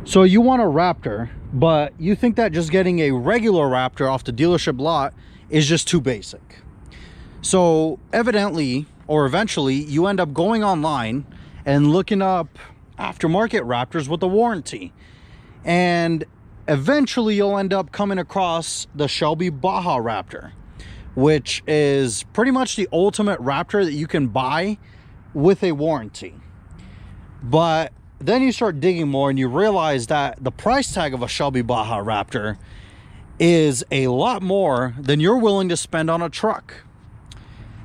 So you want a Raptor, but you think that just getting a regular Raptor off the dealership lot is just too basic. So evidently, or eventually, you end up going online and looking up aftermarket Raptors with a warranty. And eventually you'll end up coming across the Shelby Baja Raptor, which is pretty much the ultimate Raptor that you can buy with a warranty. But then you start digging more and you realize that the price tag of a Shelby Baja Raptor is a lot more than you're willing to spend on a truck.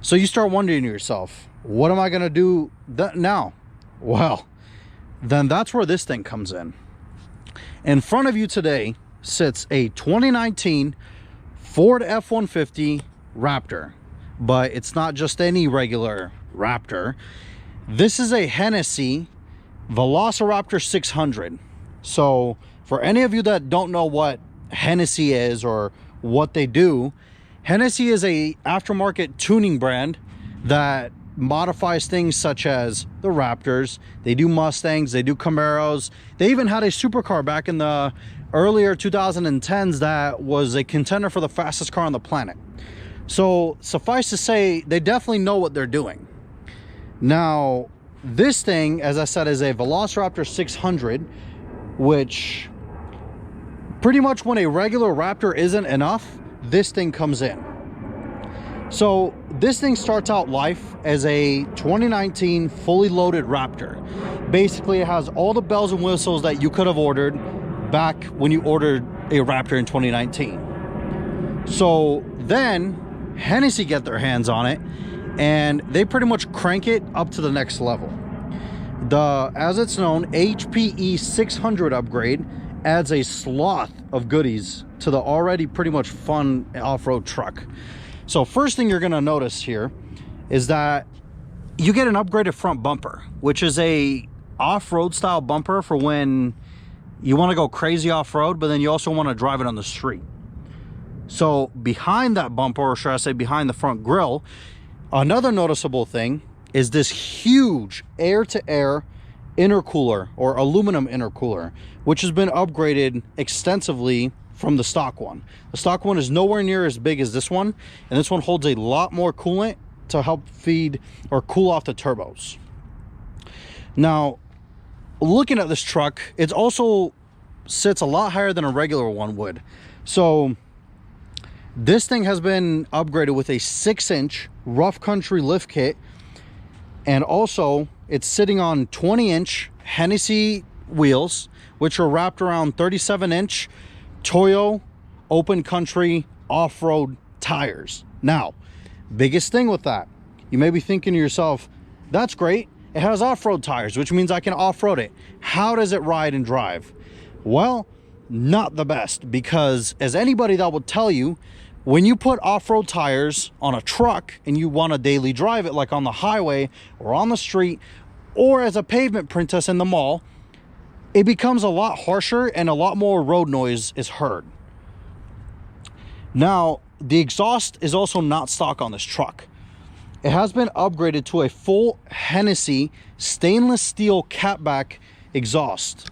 So you start wondering to yourself, what am I going to do now? Well, then that's where this thing comes in. In front of you today sits a 2019 Ford F-150 Raptor, but it's not just any regular Raptor. This is a Hennessey VelociRaptor 600. So for any of you that don't know what Hennessey is or what they do, Hennessey is a aftermarket tuning brand that modifies things such as the Raptors. They do Mustangs, they do Camaros. They even had a supercar back in the earlier 2010s that was a contender for the fastest car on the planet. So suffice to say, they definitely know what they're doing. Now, this thing, as I said, is a VelociRaptor 600, which pretty much when a regular Raptor isn't enough, this thing comes in. So this thing starts out life as a 2019 fully loaded Raptor. Basically, it has all the bells and whistles that you could have ordered back when you ordered a Raptor in 2019. So then Hennessey get their hands on it and they pretty much crank it up to the next level. The, as it's known, HPE 600 upgrade adds a sloth of goodies to the already pretty much fun off-road truck. So first thing you're going to notice here is that you get an upgraded front bumper, which is a off-road style bumper for when you want to go crazy off-road, but then you also want to drive it on the street. So behind that bumper, or should I say behind the front grille, another noticeable thing is this huge air-to-air intercooler, or aluminum intercooler, which has been upgraded extensively from the stock one. The stock one is nowhere near as big as this one, and this one holds a lot more coolant to help feed or cool off the turbos. Now, looking at this truck, it also sits a lot higher than a regular one would. So this thing has been upgraded with a 6-inch rough country lift kit, and also it's sitting on 20-inch Hennessey wheels, which are wrapped around 37-inch Toyo open country off-road tires. Now, biggest thing with that, you may be thinking to yourself, that's great, it has off-road tires, which means I can off-road it. How does it ride and drive? Well, not the best, because as anybody that will tell you, when you put off-road tires on a truck and you want to daily drive it, like on the highway or on the street or as a pavement princess in the mall, it becomes a lot harsher and a lot more road noise is heard. Now, the exhaust is also not stock on this truck. It has been upgraded to a full Hennessey stainless steel catback exhaust,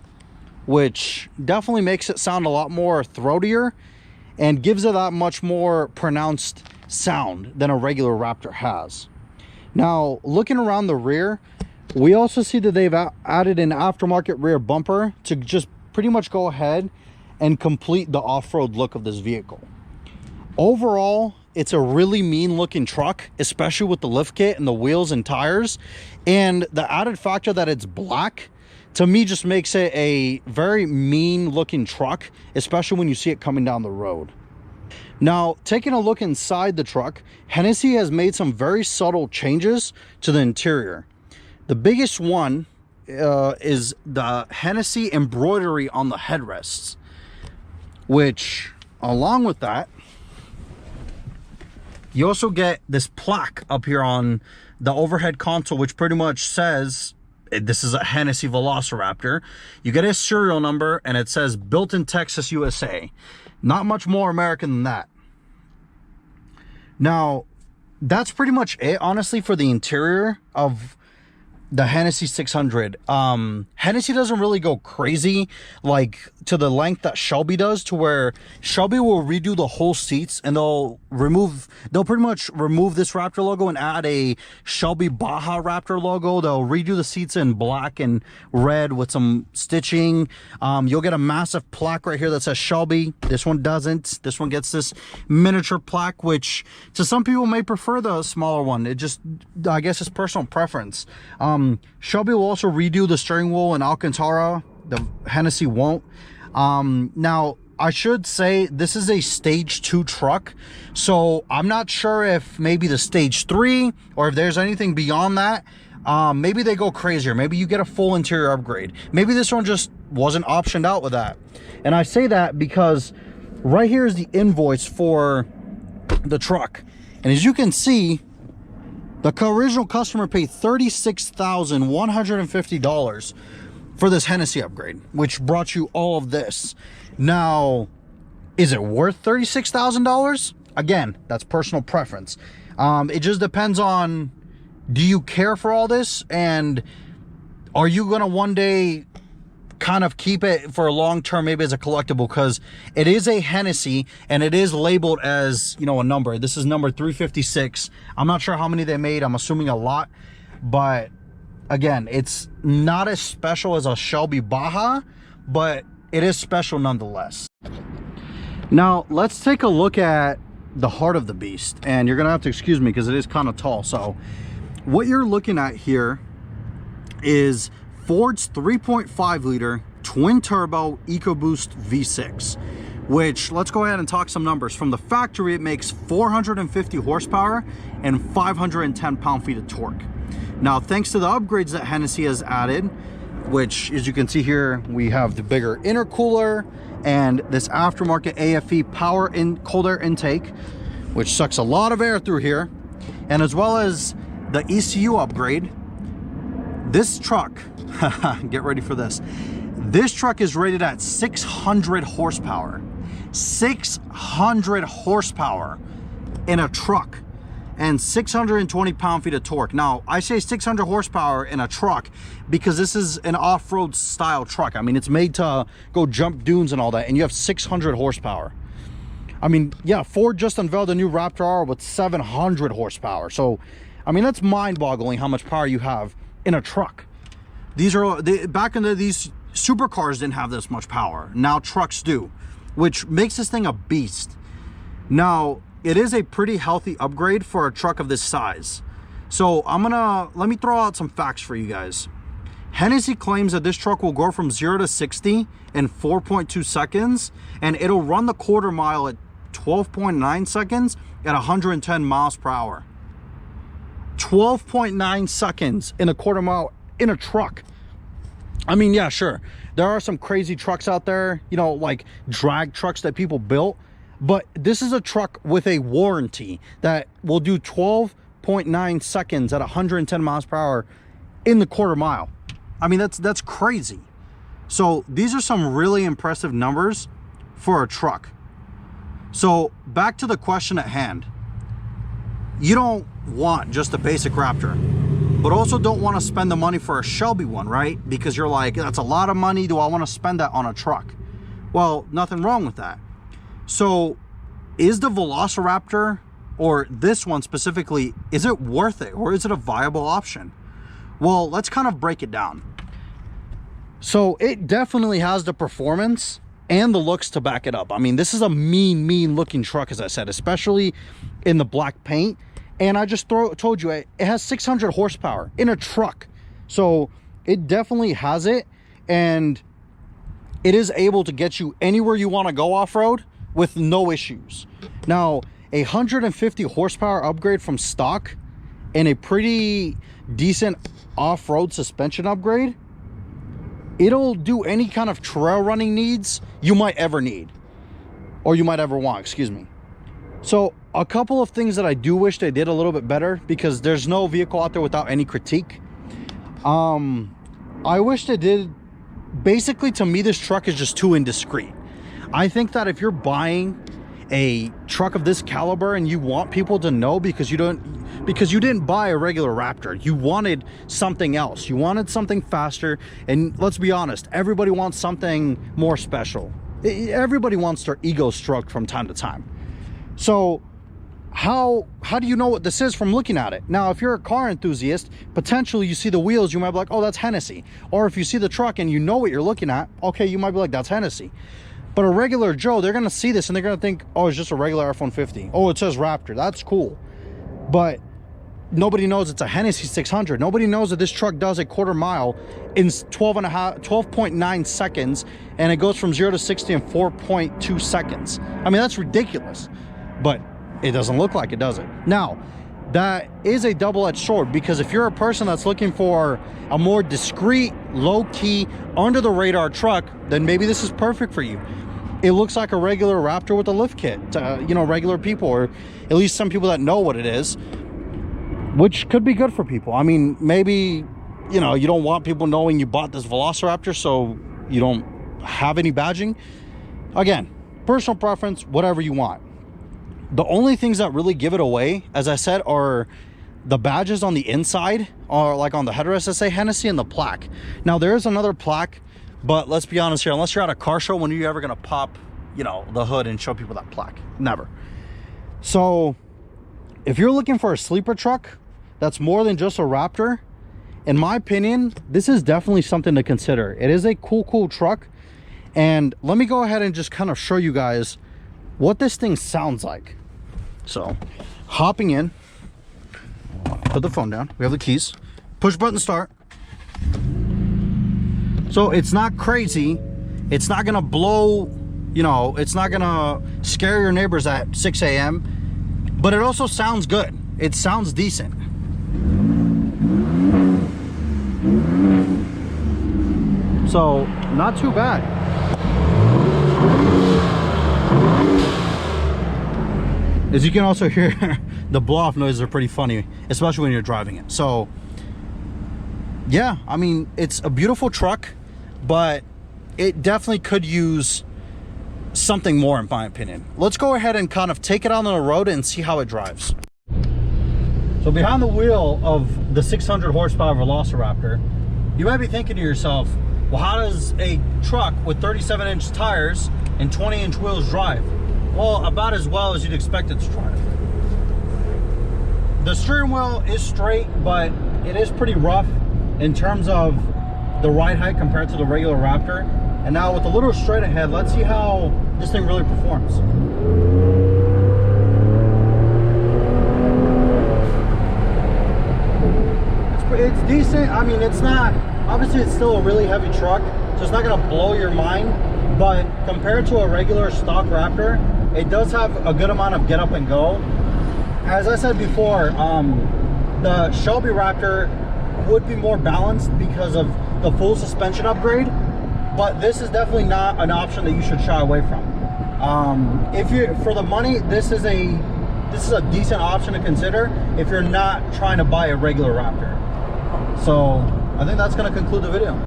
which definitely makes it sound a lot more throatier and gives it that much more pronounced sound than a regular Raptor has. Now, looking around the rear, we also see that they've added an aftermarket rear bumper to just pretty much go ahead and complete the off-road look of this vehicle. Overall, it's a really mean looking truck, especially with the lift kit and the wheels and tires. And the added factor that it's black, to me, just makes it a very mean looking truck, especially when you see it coming down the road. Now, taking a look inside the truck, Hennessey has made some very subtle changes to the interior. The biggest one is the Hennessey embroidery on the headrests, which, along with that, you also get this plaque up here on the overhead console, which pretty much says this is a Hennessey VelociRaptor. You get a serial number and it says built in Texas, USA. Not much more American than that. Now, that's pretty much it, honestly, for the interior of the Hennessey 600. Hennessey doesn't really go crazy like to the length that Shelby does, to where Shelby will redo the whole seats and they'll pretty much remove this Raptor logo and add a Shelby Baja Raptor logo. They'll redo the seats in black and red with some stitching. You'll get a massive plaque right here that says Shelby. This one doesn't. This one gets this miniature plaque, which to some people may prefer the smaller one. It just, I guess it's personal preference. Shelby will also redo the steering wheel in Alcantara. The Hennessey won't. Now I should say this is a stage 2 truck, so I'm not sure if maybe the stage 3 or if there's anything beyond that. Maybe they go crazier. Maybe you get a full interior upgrade. Maybe this one just wasn't optioned out with that. And I say that because right here is the invoice for the truck, and as you can see, the original customer paid $36,150 for this Hennessey upgrade, which brought you all of this. Now, is it worth $36,000? Again, that's personal preference. It just depends on, do you care for all this, and are you gonna one day kind of keep it for a long term, maybe as a collectible, because it is a Hennessey and it is labeled as, you know, a number. This is number 356. I'm not sure how many they made. I'm assuming a lot, but again, it's not as special as a Shelby Baja, but it is special nonetheless. Now let's take a look at the heart of the beast, and you're gonna have to excuse me because it is kind of tall. So what you're looking at here is Ford's 3.5 liter twin turbo EcoBoost V6, which, let's go ahead and talk some numbers. From the factory, it makes 450 horsepower and 510 pound-feet of torque. Now, thanks to the upgrades that Hennessey has added, which, as you can see here, we have the bigger intercooler and this aftermarket AFE power in cold air intake, which sucks a lot of air through here, and as well as the ECU upgrade, this truck, get ready for this. This truck is rated at 600 horsepower. 600 horsepower in a truck and 620 pound-feet of torque. Now, I say 600 horsepower in a truck because this is an off-road style truck. I mean, it's made to go jump dunes and all that, and you have 600 horsepower. I mean, yeah, Ford just unveiled a new Raptor R with 700 horsepower. So, I mean, that's mind-boggling how much power you have in a truck. Back in these supercars didn't have this much power. Now trucks do, which makes this thing a beast. Now, it is a pretty healthy upgrade for a truck of this size. So let me throw out some facts for you guys. Hennessey claims that this truck will go from 0 to 60 in 4.2 seconds, and it'll run the quarter mile at 12.9 seconds at 110 miles per hour. 12.9 seconds in a quarter mile in a truck. I mean, yeah, sure, there are some crazy trucks out there, you know, like drag trucks that people built, but this is a truck with a warranty that will do 12.9 seconds at 110 miles per hour in the quarter mile. I mean, that's crazy. So these are some really impressive numbers for a truck. So back to the question at hand. You don't want just a basic Raptor, but also don't want to spend the money for a Shelby one, right? Because you're like, that's a lot of money. Do I want to spend that on a truck? Well, nothing wrong with that. So is the VelociRaptor, or this one specifically, is it worth it, or is it a viable option? Well, let's kind of break it down. So it definitely has the performance and the looks to back it up. I mean, this is a mean looking truck, as I said, especially in the black paint. And I just told you, it has 600 horsepower in a truck. So it definitely has it, and it is able to get you anywhere you want to go off-road with no issues. Now, a 150 horsepower upgrade from stock and a pretty decent off-road suspension upgrade, it'll do any kind of trail running needs you might ever need, or you might ever want, excuse me. So a couple of things that I do wish they did a little bit better, because there's no vehicle out there without any critique. I wish they did, basically, to me, this truck is just too indiscreet. I think that if you're buying a truck of this caliber and you want people to know, because because you didn't buy a regular Raptor. You wanted something else. You wanted something faster. And let's be honest, everybody wants something more special. Everybody wants their ego stroked from time to time. So how do you know what this is from looking at it? Now, if you're a car enthusiast, potentially you see the wheels, you might be like, oh, that's Hennessey. Or if you see the truck and you know what you're looking at, okay, you might be like, that's Hennessey. But a regular Joe, they're gonna see this and they're gonna think, oh, it's just a regular F-150. Oh, it says Raptor, that's cool. But nobody knows it's a Hennessey 600. Nobody knows that this truck does a quarter mile in 12.9 seconds, and it goes from 0 to 60 in 4.2 seconds. I mean, that's ridiculous, but it doesn't look like it, does it? Now, that is a double-edged sword, because if you're a person that's looking for a more discreet, low-key, under-the-radar truck, then maybe this is perfect for you. It looks like a regular Raptor with a lift kit to, you know, regular people, or at least some people that know what it is, which could be good for people. I mean, maybe, you know, you don't want people knowing you bought this VelociRaptor, so you don't have any badging. Again, personal preference, whatever you want. The only things that really give it away, as I said, are the badges on the inside, or like on the headrest that say Hennessey, and the plaque. Now, there is another plaque, but let's be honest here, unless you're at a car show, when are you ever gonna pop, you know, the hood and show people that plaque? Never. So if you're looking for a sleeper truck that's more than just a Raptor, in my opinion, this is definitely something to consider. It is a cool truck. And let me go ahead and just kind of show you guys what this thing sounds like. So hopping in, put the phone down, we have the keys, push button start. So it's not crazy, it's not gonna blow, you know, it's not gonna scare your neighbors at 6 a.m. but it also sounds good. It sounds decent. So not too bad. As you can also hear, the blow-off noises are pretty funny, especially when you're driving it. So yeah, I mean, it's a beautiful truck, but it definitely could use something more, in my opinion. Let's go ahead and kind of take it out on the road and see how it drives. So behind the wheel of the 600 horsepower VelociRaptor, you might be thinking to yourself, well, how does a truck with 37-inch tires and 20-inch wheels drive? Well, about as well as you'd expect it to drive. The steering wheel is straight, but it is pretty rough in terms of the ride height compared to the regular Raptor. And now with a little straight ahead, let's see how this thing really performs. It's decent. I mean, it's not, obviously it's still a really heavy truck, so it's not gonna blow your mind, but compared to a regular stock Raptor, it does have a good amount of get up and go. As I said before, the Shelby Raptor would be more balanced because of the full suspension upgrade, but this is definitely not an option that you should shy away from. If you, for the money, this is a decent option to consider if you're not trying to buy a regular Raptor. So I think that's going to conclude the video.